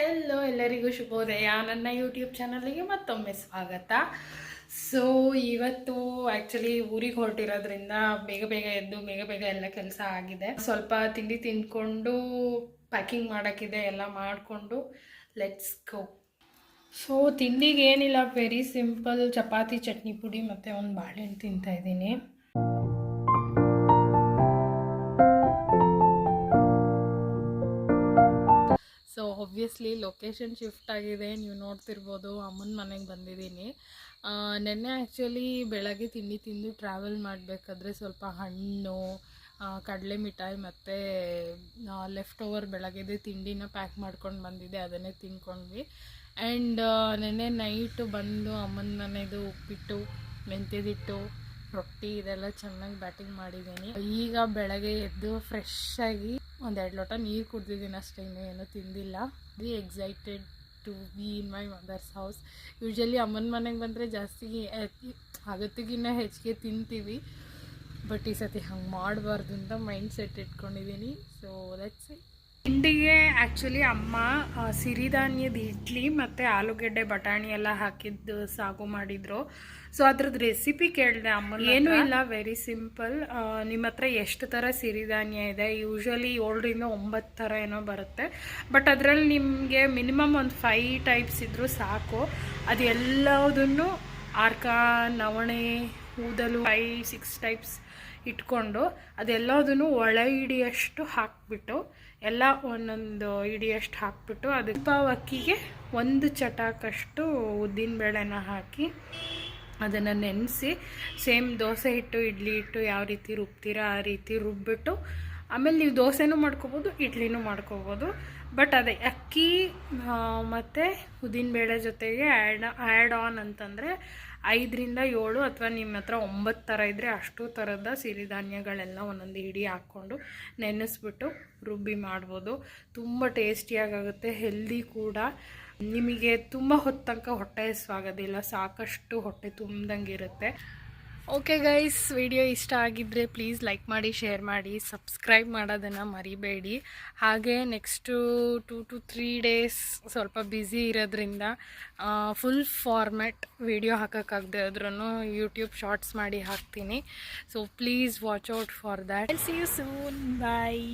Hello ಎಲ್ಲರಿಗೂ ಶುಭೋದಯ. ನನ್ನ ಯೂಟ್ಯೂಬ್ ಚಾನಲ್ಗೆ ಮತ್ತೊಮ್ಮೆ ಸ್ವಾಗತ. ಸೊ ಇವತ್ತು ಆ್ಯಕ್ಚುಲಿ ಊರಿಗೆ ಹೊರಟಿರೋದ್ರಿಂದ ಬೇಗ ಬೇಗ ಎದ್ದು ಬೇಗ ಎಲ್ಲ ಕೆಲಸ ಆಗಿದೆ. ಸ್ವಲ್ಪ ತಿಂಡಿ ತಿಂದ್ಕೊಂಡು ಪ್ಯಾಕಿಂಗ್ ಮಾಡೋಕ್ಕಿದೆ, ಎಲ್ಲ ಮಾಡಿಕೊಂಡು ಲೆಟ್ಸ್ ಗೋ. ಸೊ ತಿಂಡಿಗೆ ಏನಿಲ್ಲ, ವೆರಿ ಸಿಂಪಲ್ ಚಪಾತಿ, ಚಟ್ನಿ ಪುಡಿ ಮತ್ತು ಒಂದು ಬಾಳೆಹಣ್ಣು ತಿಂತಾಯಿದ್ದೀನಿ. ಸೊ ಒಬ್ವಿಯಸ್ಲಿ ಲೊಕೇಶನ್ ಶಿಫ್ಟ್ ಆಗಿದೆ, ನೀವು ನೋಡ್ತಿರ್ಬೋದು. ಅಮ್ಮನ ಮನೆಗೆ ಬಂದಿದ್ದೀನಿ. ನೆನ್ನೆ ಆ್ಯಕ್ಚುಲಿ ಬೆಳಗ್ಗೆ ತಿಂಡಿ ತಿಂದು ಟ್ರಾವೆಲ್ ಮಾಡಬೇಕಾದ್ರೆ ಸ್ವಲ್ಪ ಹಣ್ಣು, ಕಡಲೆ ಮಿಠಾಯಿ ಮತ್ತು ಲೆಫ್ಟ್ ಓವರ್ ಬೆಳಗ್ಗೆದೇ ತಿಂಡಿನ ಪ್ಯಾಕ್ ಮಾಡ್ಕೊಂಡು ಬಂದಿದ್ದೆ, ಅದನ್ನೇ ತಿನ್ಕೊಂಡ್ವಿ. ಆ್ಯಂಡ್ ನೆನ್ನೆ ನೈಟು ಬಂದು ಅಮ್ಮನ ಮನೆದು ಉಪ್ಪಿಟ್ಟು, ಮೆಂತ್ಯದಿಟ್ಟು, ರೊಟ್ಟಿ ಇದೆಲ್ಲ ಚೆನ್ನಾಗಿ ಬ್ಯಾಟಿಂಗ್ ಮಾಡಿದ್ದೀನಿ. ಈಗ ಬೆಳಗ್ಗೆ ಎದ್ದು ಫ್ರೆಶ್ ಆಗಿ 1-2 ಲೋಟ ನೀರು ಕುಡ್ದಿದ್ದೀನಿ ಅಷ್ಟೇ, ಇನ್ನೂ ಏನೂ ತಿಂದಿಲ್ಲ. Very excited to be in my mother's house. Usually ಅಮ್ಮನ ಮನೆಗೆ ಬಂದರೆ ಜಾಸ್ತಿ ಅಗತ್ತಿಗಿನ್ನ ಹೆಚ್ಚಿಗೆ ತಿಂತೀವಿ, ಬಟ್ ಈ ಸತಿ ಹಂಗೆ ಮಾಡಬಾರ್ದು ಅಂತ ಮೈಂಡ್ ಸೆಟ್ ಇಟ್ಕೊಂಡಿದ್ದೀನಿ. So let's see. ತಿಂಡಿಗೆ ಆ್ಯಕ್ಚುಲಿ ಅಮ್ಮ ಸಿರಿಧಾನ್ಯದ ಇಡ್ಲಿ ಮತ್ತು ಆಲೂಗೆಡ್ಡೆ ಬಟಾಣಿ ಎಲ್ಲ ಹಾಕಿದ್ದು ಸಾಗು ಮಾಡಿದರು. ಸೊ ಅದ್ರದ್ದು ರೆಸಿಪಿ ಕೇಳಿದೆ ಅಮ್ಮ. ಏನೂ ಇಲ್ಲ, ವೆರಿ ಸಿಂಪಲ್. ನಿಮ್ಮ ಹತ್ರ ಎಷ್ಟು ಥರ ಸಿರಿಧಾನ್ಯ ಇದೆ? ಯೂಶ್ವಲಿ 7-9 ಥರ ಏನೋ ಬರುತ್ತೆ, ಬಟ್ ಅದರಲ್ಲಿ ನಿಮಗೆ ಮಿನಿಮಮ್ ಒಂದು 5 ಟೈಪ್ಸ್ ಇದ್ದರೂ ಸಾಕು. ಅದೆಲ್ಲದನ್ನು ಆರ್ಕ, ನವಣೆ, ಊದಲು 5-6 ಟೈಪ್ಸ್ ಇಟ್ಕೊಂಡು ಅದೆಲ್ಲದನ್ನು ಒಳ ಹಿಡಿಯಷ್ಟು ಹಾಕಿಬಿಟ್ಟು, ಎಲ್ಲ ಒಂದೊಂದು ಹಿಡಿಯಷ್ಟು ಹಾಕಿಬಿಟ್ಟು, ಅದಕ್ಕೆ ಅಕ್ಕಿಗೆ 1 ಚಟಾಕಷ್ಟು ಉದ್ದಿನಬೇಳೆನ ಹಾಕಿ ಅದನ್ನು ನೆನೆಸಿ, ಸೇಮ್ ದೋಸೆ ಹಿಟ್ಟು, ಇಡ್ಲಿ ಹಿಟ್ಟು ಯಾವ ರೀತಿ ರುಬ್ತೀರಾ ಆ ರೀತಿ ರುಬ್ಬಿಟ್ಟು, ಆಮೇಲೆ ನೀವು ದೋಸೆನೂ ಮಾಡ್ಕೋಬೋದು, ಇಡ್ಲಿನೂ ಮಾಡ್ಕೋಬೋದು. ಬಟ್ ಅದೇ ಅಕ್ಕಿ ಮತ್ತು ಉದ್ದಿನಬೇಳೆ ಜೊತೆಗೆ ಆ್ಯಡ್ ಆನ್ ಅಂತಂದರೆ 5-7 ಅಥವಾ ನಿಮ್ಮ ಹತ್ರ 9 ಥರ ಇದ್ದರೆ ಅಷ್ಟು ಥರದ ಸಿರಿಧಾನ್ಯಗಳೆಲ್ಲ ಒಂದೊಂದು ಹಿಡಿ ಹಾಕ್ಕೊಂಡು ನೆನೆಸ್ಬಿಟ್ಟು ರುಬ್ಬಿ ಮಾಡ್ಬೋದು. ತುಂಬ ಟೇಸ್ಟಿಯಾಗುತ್ತೆ, ಹೆಲ್ದಿ ಕೂಡ. ನಿಮಗೆ ತುಂಬ ಹೊತ್ತು ತನಕ ಹೊಟ್ಟೆ ಹಸಿವಾಗೋದಿಲ್ಲ, ಸಾಕಷ್ಟು ಹೊಟ್ಟೆ ತುಂಬ್ದಂಗೆ ಇರುತ್ತೆ. ಓಕೆ ಗೈಸ್, ವಿಡಿಯೋ ಇಷ್ಟ ಆಗಿದ್ದರೆ ಪ್ಲೀಸ್ ಲೈಕ್ ಮಾಡಿ, ಶೇರ್ ಮಾಡಿ, ಸಬ್ಸ್ಕ್ರೈಬ್ ಮಾಡೋದನ್ನು ಮರಿಬೇಡಿ. ಹಾಗೆ ನೆಕ್ಸ್ಟು 2-3 ಡೇಸ್ ಸ್ವಲ್ಪ ಬ್ಯುಸಿ ಇರೋದ್ರಿಂದ ಫುಲ್ ಫಾರ್ಮ್ಯಾಟ್ ವಿಡಿಯೋ ಹಾಕೋಕ್ಕಾಗದೆ ಆದ್ರೂ ಯೂಟ್ಯೂಬ್ ಶಾರ್ಟ್ಸ್ ಮಾಡಿ ಹಾಕ್ತೀನಿ. So please watch out for that. See you soon, bye.